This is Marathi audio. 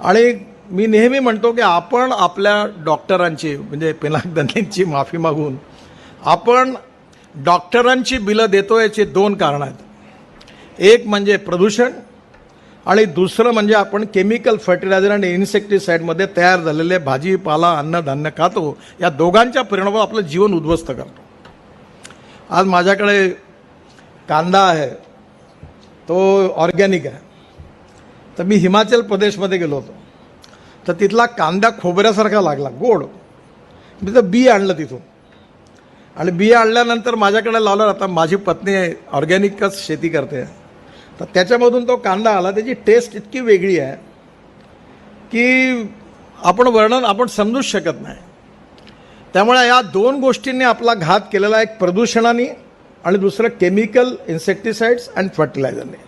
आणि मी नेहमी म्हणतो की आपण आपल्या डॉक्टरांची म्हणजे पिनाक दंडेंची माफी मागून आपण डॉक्टरांची बिलं देतो याची दोन कारणं आहेत. एक म्हणजे प्रदूषण आणि दुसरं म्हणजे आपण केमिकल फर्टिलायझर आणि इन्सेक्टिसाईडमध्ये तयार झालेले भाजीपाला अन्नधान्य खातो. या दोघांच्या परिणामावर आपलं जीवन उद्ध्वस्त करतो. आज माझ्याकडे कांदा आहे, तो ऑर्गॅनिक आहे. तर मी हिमाचल प्रदेशमध्ये गेलो होतो, तर तिथला कांदा खोबऱ्यासारखा लागला, गोड. मी तर बी आणलं तिथून आणि बी आणल्यानंतर माझ्याकडे लावलं. आता माझी पत्नी ऑर्गॅनिकच शेती करते, तर त्याच्यामधून तो कांदा आला. त्याची टेस्ट इतकी वेगळी आहे की आपण समजूच शकत नाही. त्यामुळे या दोन गोष्टींनी आपला घात केलेला, एक प्रदूषणाने आणि दुसरं केमिकल इन्सेक्टिसाइड्स अँड फर्टिलायझरने.